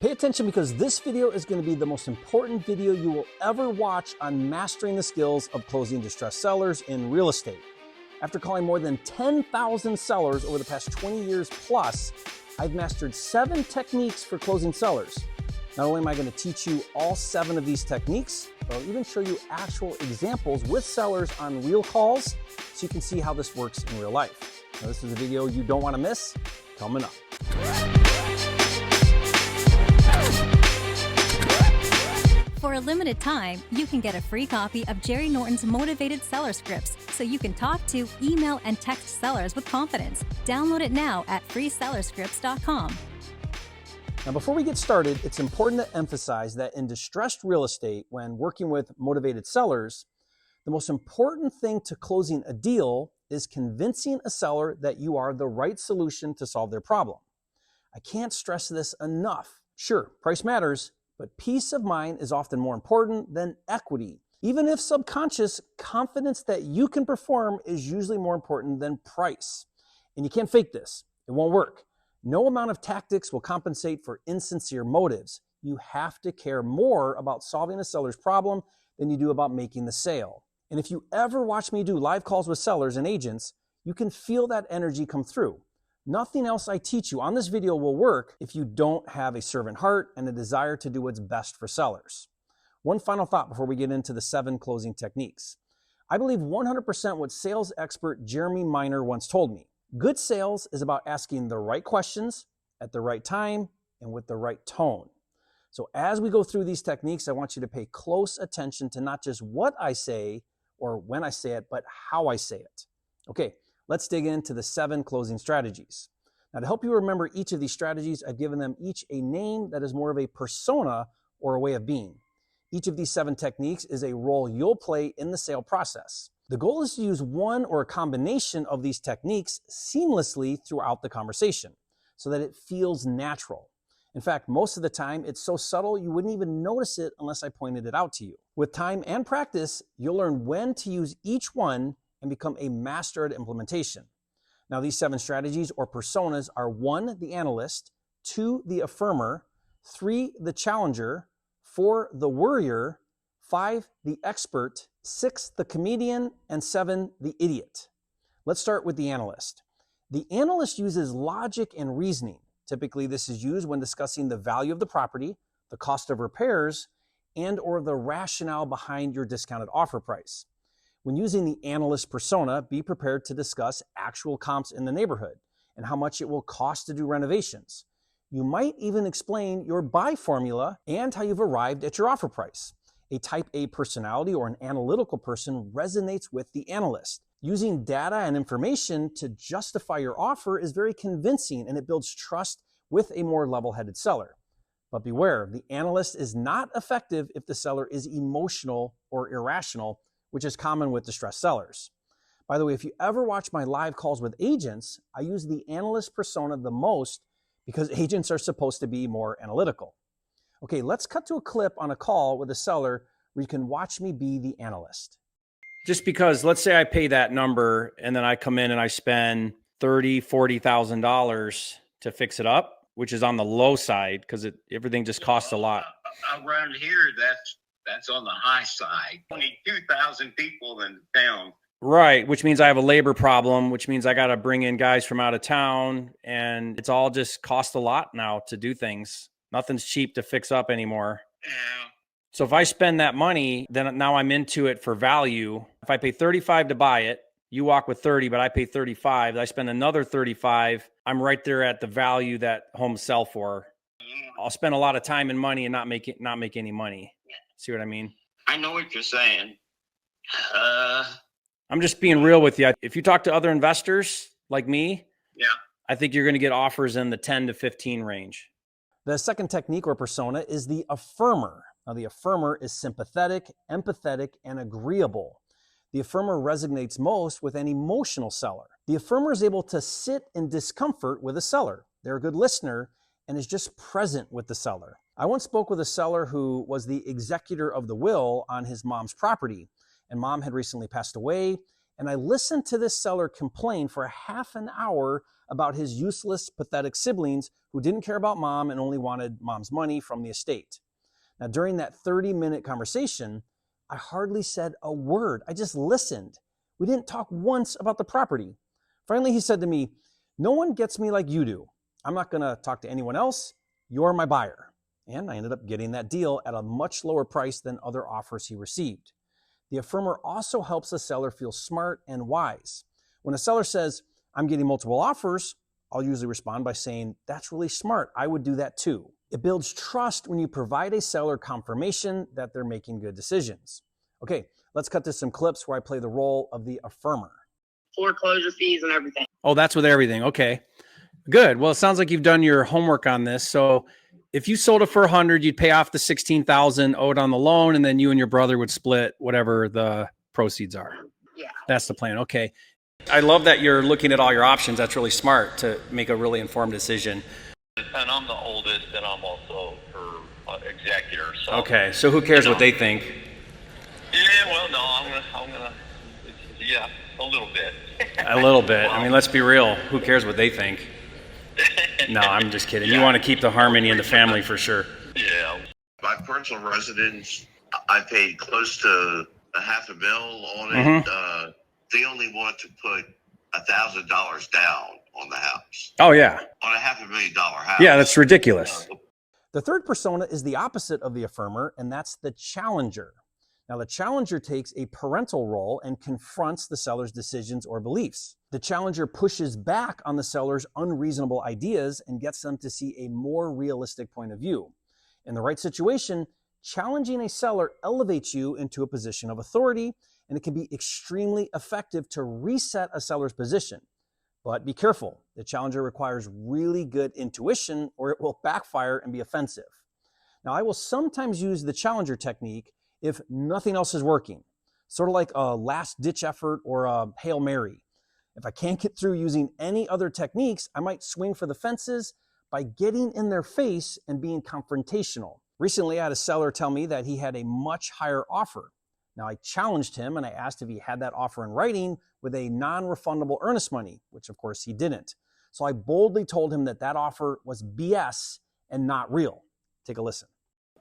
Pay attention because this video is going to be the most important video you will ever watch on mastering the skills of closing distressed sellers in real estate. After calling more than 10,000 sellers over the past 20 years plus, I've mastered 7 techniques for closing sellers. Not only am I going to teach you all 7 of these techniques, but I'll even show you actual examples with sellers on real calls so you can see how this works in real life. Now, this is a video you don't want to miss, coming up. For a limited time, you can get a free copy of Jerry Norton's Motivated Seller Scripts so you can talk to, email, and text sellers with confidence. Download it now at freesellerscripts.com. Now, before we get started, it's important to emphasize that in distressed real estate, when working with motivated sellers, the most important thing to closing a deal is convincing a seller that you are the right solution to solve their problem. I can't stress this enough. Sure, price matters, but peace of mind is often more important than equity. Even if subconscious, confidence that you can perform is usually more important than price. And you can't fake this. It won't work. No amount of tactics will compensate for insincere motives. You have to care more about solving a seller's problem than you do about making the sale. And if you ever watch me do live calls with sellers and agents, you can feel that energy come through. Nothing else I teach you on this video will work if you don't have a servant heart and a desire to do what's best for sellers. One final thought before we get into the 7 closing techniques. I believe 100% what sales expert Jeremy Miner once told me. Good sales is about asking the right questions at the right time and with the right tone. So as we go through these techniques, I want you to pay close attention to not just what I say or when I say it, but how I say it. Okay. Let's dig into the 7 closing strategies. Now, to help you remember each of these strategies, I've given them each a name that is more of a persona or a way of being. Each of these 7 techniques is a role you'll play in the sale process. The goal is to use one or a combination of these techniques seamlessly throughout the conversation so that it feels natural. In fact, most of the time, it's so subtle you wouldn't even notice it unless I pointed it out to you. With time and practice, you'll learn when to use each one and become a master at implementation. Now, these 7 strategies or personas are 1, the analyst, 2, the affirmer, 3, the challenger, 4, the worrier, 5, the expert, 6, the comedian, and 7, the idiot. Let's start with the analyst. The analyst uses logic and reasoning. Typically, this is used when discussing the value of the property, the cost of repairs, and or the rationale behind your discounted offer price. When using the analyst persona, be prepared to discuss actual comps in the neighborhood and how much it will cost to do renovations. You might even explain your buy formula and how you've arrived at your offer price. A type A personality or an analytical person resonates with the analyst. Using data and information to justify your offer is very convincing and it builds trust with a more level-headed seller. But beware, the analyst is not effective if the seller is emotional or irrational, which is common with distressed sellers. By the way, if you ever watch my live calls with agents, I use the analyst persona the most because agents are supposed to be more analytical. Okay, let's cut to a clip on a call with a seller where you can watch me be the analyst. Just because, let's say I pay that number and then I come in and I spend $30,000, $40,000 to fix it up, which is on the low side because everything just costs a lot. Around here, that's on the high side. Only 2,000 people in town. Right, which means I have a labor problem, which means I got to bring in guys from out of town, and it's all just cost a lot now to do things. Nothing's cheap to fix up anymore. Yeah. So if I spend that money, then now I'm into it for value. If I pay $35 to buy it, you walk with 30, but I pay 35. I spend another 35. I'm right there at the value that homes sell for. I'll spend a lot of time and money and not make any money. See what I mean? I know what you're saying. I'm just being real with you. If you talk to other investors like me, Yeah. I think you're going to get offers in the 10 to 15 range. The second technique or persona is the affirmer. Now, the affirmer is sympathetic, empathetic, and agreeable. The affirmer resonates most with an emotional seller. The affirmer is able to sit in discomfort with a seller. They're a good listener and is just present with the seller. I once spoke with a seller who was the executor of the will on his mom's property, and mom had recently passed away, And I listened to this seller complain for a half an hour about his useless, pathetic siblings who didn't care about mom and only wanted mom's money from the estate. Now, during that 30-minute conversation, I hardly said a word. I just listened. We didn't talk once about the property. Finally, he said to me, "No one gets me like you do. I'm not going to talk to anyone else. You're my buyer." And I ended up getting that deal at a much lower price than other offers he received. The affirmer also helps a seller feel smart and wise. When a seller says, "I'm getting multiple offers," I'll usually respond by saying, "That's really smart. I would do that too." It builds trust when you provide a seller confirmation that they're making good decisions. Okay, let's cut to some clips where I play the role of the affirmer. Foreclosure fees and everything. Oh, that's with everything. Okay, good. Well, it sounds like you've done your homework on this. So if you sold it for 100, you'd pay off the 16,000 owed on the loan, and then you and your brother would split whatever the proceeds are. Yeah. That's the plan. Okay. I love that you're looking at all your options. That's really smart to make a really informed decision. And I'm the oldest, and I'm also her executor. So Okay, so who cares what they think? Yeah, well, no, I'm gonna, yeah, a little bit. A little bit. I mean, let's be real. Who cares what they think? No, I'm just kidding. You want to keep the harmony in the family for sure. Yeah. My personal residence, I paid close to $500,000 on it. They only want to put $1,000 down on the house. Oh, yeah. On a $500,000 house. Yeah, that's ridiculous. The third persona is the opposite of the affirmer, and that's the challenger. Now, the challenger takes a parental role and confronts the seller's decisions or beliefs. The challenger pushes back on the seller's unreasonable ideas and gets them to see a more realistic point of view. In the right situation, challenging a seller elevates you into a position of authority, and it can be extremely effective to reset a seller's position. But be careful, the challenger requires really good intuition or it will backfire and be offensive. Now, I will sometimes use the challenger technique if nothing else is working, sort of like a last-ditch effort or a Hail Mary. If I can't get through using any other techniques, I might swing for the fences by getting in their face and being confrontational. Recently, I had a seller tell me that he had a much higher offer. Now, I challenged him and I asked if he had that offer in writing with a non-refundable earnest money, which of course he didn't. So I boldly told him that that offer was BS and not real. Take a listen.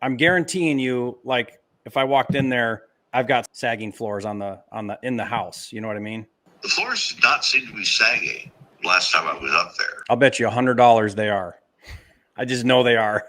I'm guaranteeing you, like, if I walked in there, I've got sagging floors in the house. You know what I mean? The floors did not seem to be sagging last time I was up there. I'll bet you $100 they are. I just know they are.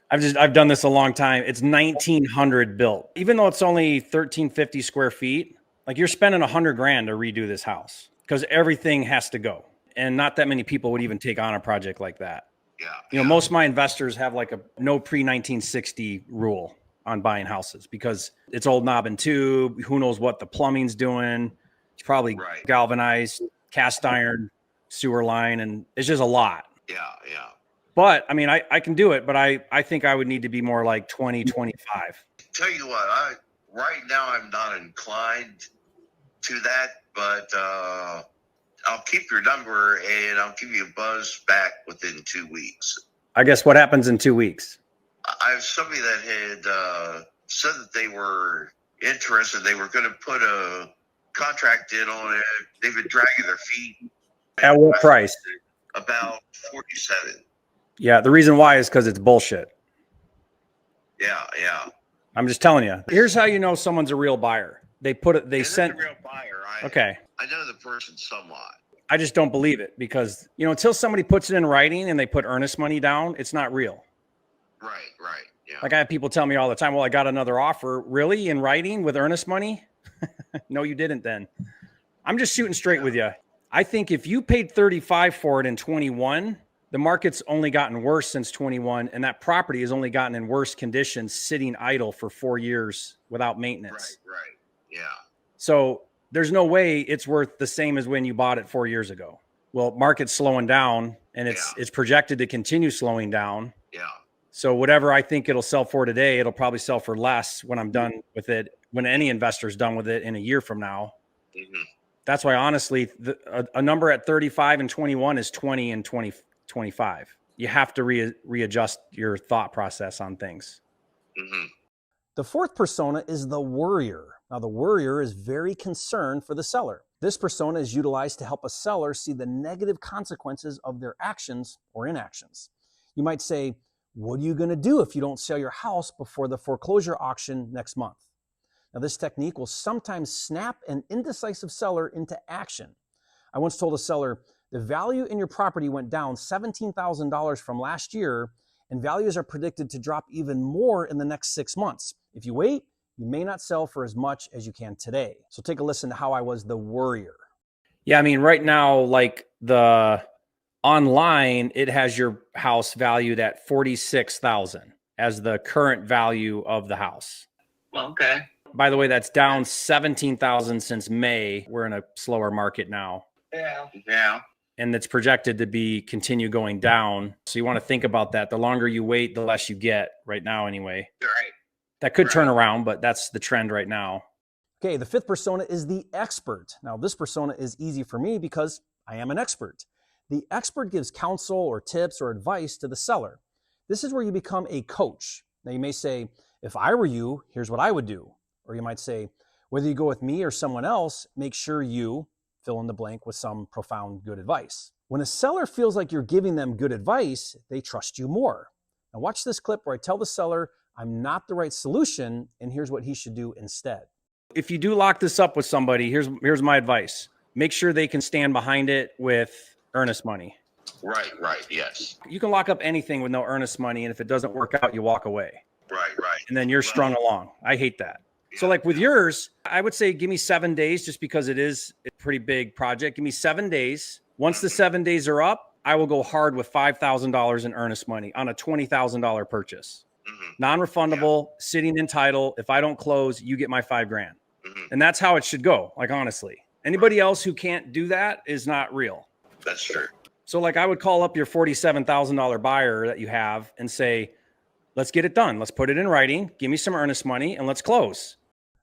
I've done this a long time. It's 1900 built. Even though it's only 1350 square feet, like you're spending $100,000 to redo this house because everything has to go. And not that many people would even take on a project like that. Yeah. You know, most of my investors have like a no pre-1960 rule on buying houses because it's old knob and tube. Who knows what the plumbing's doing? It's probably galvanized, cast iron, sewer line, and it's just a lot. Yeah, yeah. But I mean, I can do it, but I think I would need to be more like 20, 25. Tell you what, right now I'm not inclined to that, but I'll keep your number and I'll give you a buzz back within 2 weeks. I guess what happens in 2 weeks? I have somebody that had said that they were interested. They were going to put a contract in on it. They've been dragging their feet. At what price? About 47. Yeah, the reason why is because it's bullshit. Yeah, yeah. I'm just telling you. Here's how you know someone's a real buyer. They put it. They sent. A real buyer. Okay. I know the person somewhat. I just don't believe it because until somebody puts it in writing and they put earnest money down, it's not real. Right, right. Yeah. Like I have people tell me all the time, "Well, I got another offer." Really, in writing with earnest money? No, you didn't. Then I'm just shooting straight with you. I think if you paid 35 for it in 21. The market's only gotten worse since 21, and that property has only gotten in worse conditions, sitting idle for 4 years without maintenance. Right, right. Yeah. So there's no way it's worth the same as when you bought it 4 years ago. Well, market's slowing down, and it's projected to continue slowing down. Yeah. So whatever I think it'll sell for today, it'll probably sell for less when I'm done with it, when any investor's done with it in a year from now. Mm-hmm. That's why, honestly, a number at 35 and 21 is 20 and 25. You have to readjust your thought process on things. Mm-hmm. The fourth persona is the worrier. Now, the worrier is very concerned for the seller. This persona is utilized to help a seller see the negative consequences of their actions or inactions. You might say, what are you going to do if you don't sell your house before the foreclosure auction next month? Now, this technique will sometimes snap an indecisive seller into action. I once told a seller, the value in your property went down $17,000 from last year, and values are predicted to drop even more in the next 6 months. If you wait, you may not sell for as much as you can today. So take a listen to how I was the worrier. Yeah, I mean, right now, like the online, it has your house valued at $46,000 as the current value of the house. Okay. By the way, that's down $17,000 since May. We're in a slower market now. Yeah. And it's projected to continue going down. So you want to think about that. The longer you wait, the less you get right now anyway. Right. That could turn around, but that's the trend right now. Okay, the fifth persona is the expert. Now, this persona is easy for me because I am an expert. The expert gives counsel or tips or advice to the seller. This is where you become a coach. Now, you may say, if I were you, here's what I would do. Or you might say, whether you go with me or someone else, make sure you fill in the blank with some profound good advice. When a seller feels like you're giving them good advice, they trust you more. Now, watch this clip where I tell the seller, I'm not the right solution, and here's what he should do instead. If you do lock this up with somebody, here's my advice. Make sure they can stand behind it with earnest money. Right, yes. You can lock up anything with no earnest money, and if it doesn't work out, you walk away. Right. And then you're strung along. I hate that. So like with yours, I would say give me 7 days just because it is a pretty big project. Give me 7 days. Once the 7 days are up, I will go hard with $5,000 in earnest money on a $20,000 purchase. Non-refundable, sitting in title. If I don't close, you get my $5,000. And that's how it should go. Like, honestly, anybody else who can't do that is not real. That's true. So like I would call up your $47,000 buyer that you have and say, let's get it done. Let's put it in writing. Give me some earnest money and let's close.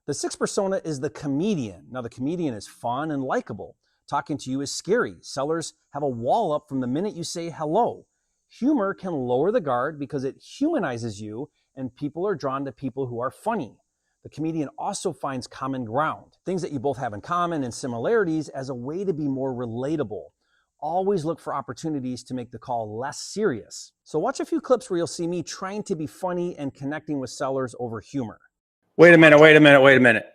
The sixth persona is the comedian. Now, the comedian is fun and likable. Talking to you is scary. Sellers have a wall up from the minute you say hello. Humor can lower the guard because it humanizes you, and people are drawn to people who are funny. The comedian also finds common ground, things that you both have in common and similarities as a way to be more relatable. Always look for opportunities to make the call less serious. So watch a few clips where you'll see me trying to be funny and connecting with sellers over humor. Wait a minute.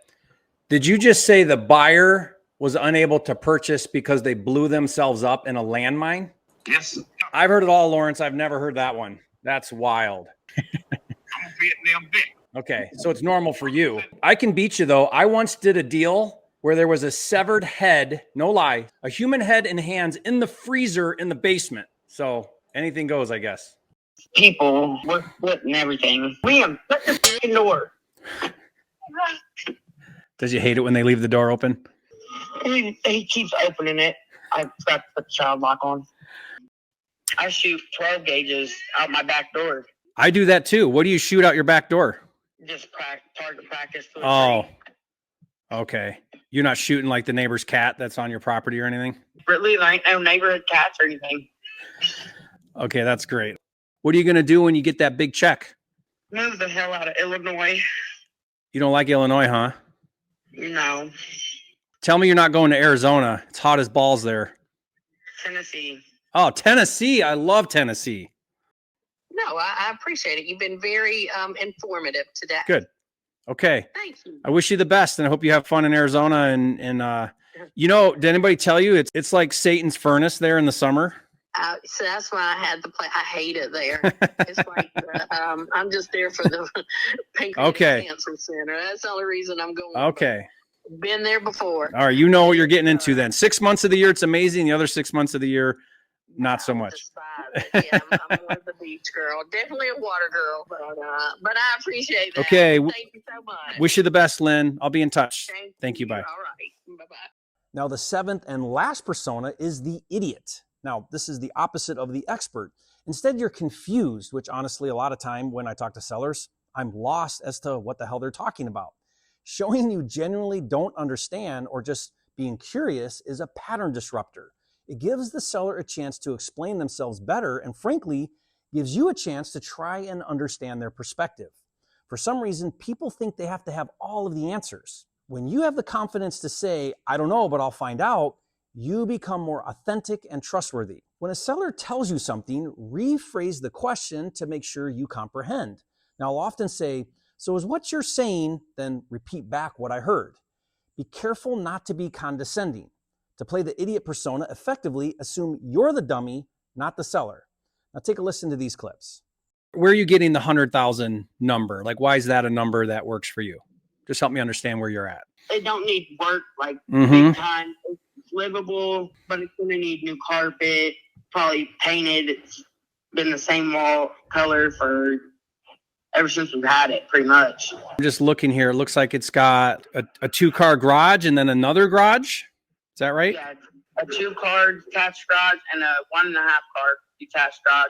Did you just say the buyer was unable to purchase because they blew themselves up in a landmine? Yes. I've heard it all, Lawrence. I've never heard that one. That's wild. I'm a Vietnam vet. Okay, so it's normal for you. I can beat you, though. I once did a deal where there was a severed head, no lie, a human head and hands in the freezer in the basement. So anything goes, I guess. People were splitting everything. Liam, shut the freaking door. Does you hate it when they leave the door open? He keeps opening it. I forgot to put the child lock on. I shoot 12 gauges out my back door. I do that too. What do you shoot out your back door? Just target practice. Oh, okay. You're not shooting like the neighbor's cat that's on your property or anything? Really, there ain't no neighborhood cats or anything. Okay, that's great. What are you going to do when you get that big check? Move the hell out of Illinois. You don't like Illinois, huh? No. Tell me you're not going to Arizona. It's hot as balls there. Tennessee. Oh, Tennessee. I love Tennessee. No, I appreciate it. You've been very informative today. Good. Okay. Thank you. I wish you the best, and I hope you have fun in Arizona. And you know, did anybody tell you it's like Satan's furnace there in the summer? So that's why I had to play. I hate it there. It's like I'm just there for the pancreatic cancer center. That's the only reason I'm going. Okay. Been there before. All right. You know what you're getting into then. 6 months of the year, it's amazing. The other 6 months of the year, not so much. Yeah, I'm more of the beach girl. Definitely a water girl, but I appreciate that. Okay. Thank you so much. Wish you the best, Lynn. I'll be in touch. Thank you. Bye. All right. Bye-bye. Now, the seventh and last persona is the idiot. Now, this is the opposite of the expert. Instead, you're confused, which honestly, a lot of time when I talk to sellers, I'm lost as to what the hell they're talking about. Showing you genuinely don't understand or just being curious is a pattern disruptor. It gives the seller a chance to explain themselves better and frankly, gives you a chance to try and understand their perspective. For some reason, people think they have to have all of the answers. When you have the confidence to say, I don't know, but I'll find out, you become more authentic and trustworthy. When a seller tells you something, rephrase the question to make sure you comprehend. Now, I'll often say, so is what you're saying, then repeat back what I heard. Be careful not to be condescending. To play the idiot persona effectively, assume you're the dummy, not the seller. Now take a listen to these clips. Where are you getting the 100,000 number? Like, why is that a number that works for you? Just help me understand where you're at. It don't need work like big time. It's livable, but it's gonna need new carpet, probably painted. It's been the same wall color for ever since we've had it, pretty much. I'm just looking here. It looks like it's got a 2-car garage and then another garage. Is that right? Yeah, a 2-car detached garage and a 1.5-car detached garage.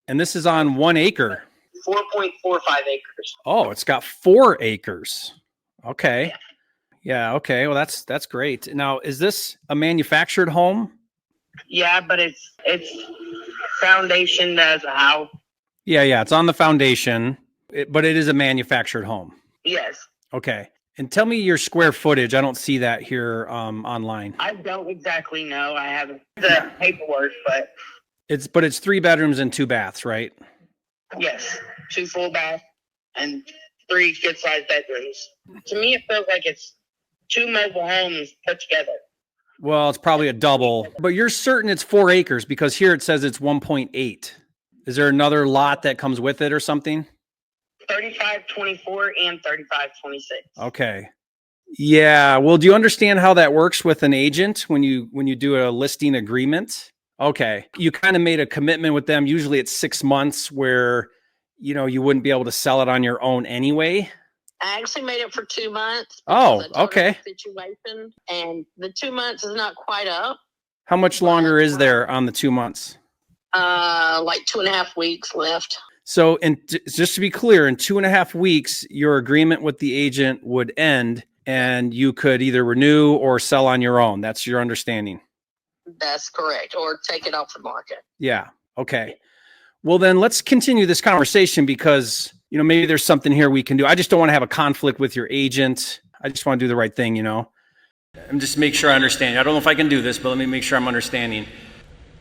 And this is on 1 acre. 4.45 acres. Oh, it's got 4 acres. Okay. Yeah. Okay. Well, that's great. Now, is this a manufactured home? Yeah, but it's foundationed as a house. Yeah. It's on the foundation, but it is a manufactured home. Yes. Okay. And tell me your square footage. I don't see that here online. I don't exactly know. I have the paperwork, but it's 3 bedrooms and 2 baths, right? yes, 2 full baths and 3 good-sized bedrooms. To me, it feels like it's 2 mobile homes put together. Well, it's probably a double, but you're certain it's 4 acres because here it says it's 1.8. Is there another lot that comes with it or something? 3524 and 3526. Okay. Yeah. Well, do you understand how that works with an agent when you do a listing agreement? Okay. You kind of made a commitment with them. Usually it's 6 months where, you wouldn't be able to sell it on your own anyway. I actually made it for 2 months. Oh, because I told her okay. the situation, and the 2 months is not quite up. How much longer is there on the 2 months? Like 2.5 weeks left. So, and just to be clear, in 2.5 weeks, your agreement with the agent would end and you could either renew or sell on your own. That's your understanding. That's correct. Or take it off the market. Yeah. Okay. Well, then let's continue this conversation because, maybe there's something here we can do. I just don't want to have a conflict with your agent. I just want to do the right thing, I'm just make sure I understand. I don't know if I can do this, but let me make sure I'm understanding.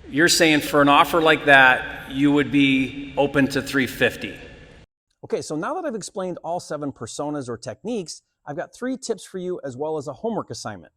You're saying for an offer like that, you would be open to 350. Okay, so now that I've explained all 7 personas or techniques, I've got 3 tips for you as well as a homework assignment.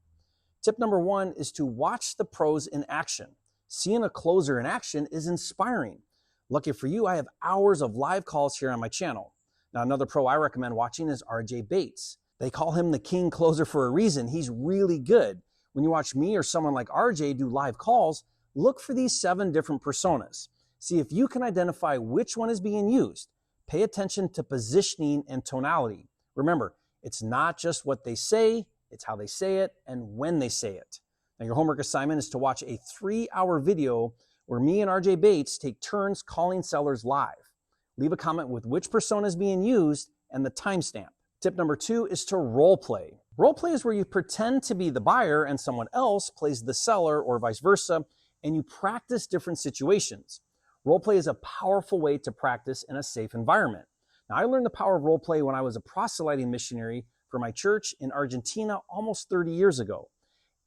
Tip number 1 is to watch the pros in action. Seeing a closer in action is inspiring. Lucky for you, I have hours of live calls here on my channel. Now, another pro I recommend watching is RJ Bates. They call him the king closer for a reason. He's really good. When you watch me or someone like RJ do live calls, look for these 7 different personas. See if you can identify which one is being used. Pay attention to positioning and tonality. Remember, it's not just what they say, it's how they say it and when they say it. Now, your homework assignment is to watch a 3-hour video where me and RJ Bates take turns calling sellers live. Leave a comment with which persona is being used and the timestamp. Tip number 2 is to role play. Role play is where you pretend to be the buyer and someone else plays the seller or vice versa, and you practice different situations. Role play is a powerful way to practice in a safe environment. Now, I learned the power of role play when I was a proselyting missionary for my church in Argentina almost 30 years ago.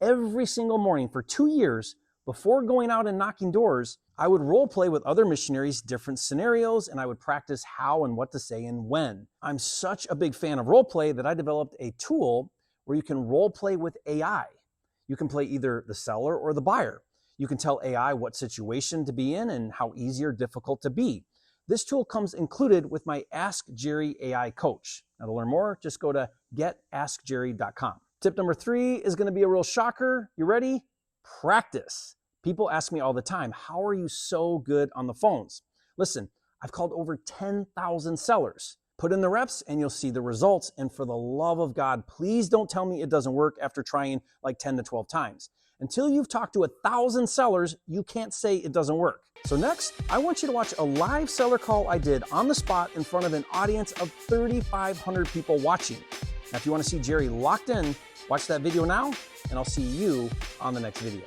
Every single morning for 2 years, before going out and knocking doors, I would role play with other missionaries different scenarios, and I would practice how and what to say and when. I'm such a big fan of role play that I developed a tool where you can role play with AI. You can play either the seller or the buyer. You can tell AI what situation to be in and how easy or difficult to be. This tool comes included with my Ask Jerry AI coach. Now, to learn more, just go to getaskjerry.com. Tip number 3 is going to be a real shocker. You ready? Practice. People ask me all the time, how are you so good on the phones? Listen, I've called over 10,000 sellers. Put in the reps and you'll see the results. And for the love of God, please don't tell me it doesn't work after trying like 10 to 12 times. Until you've talked to 1,000 sellers, you can't say it doesn't work. So next, I want you to watch a live seller call I did on the spot in front of an audience of 3,500 people watching. Now, if you want to see Jerry locked in, watch that video now, and I'll see you on the next video.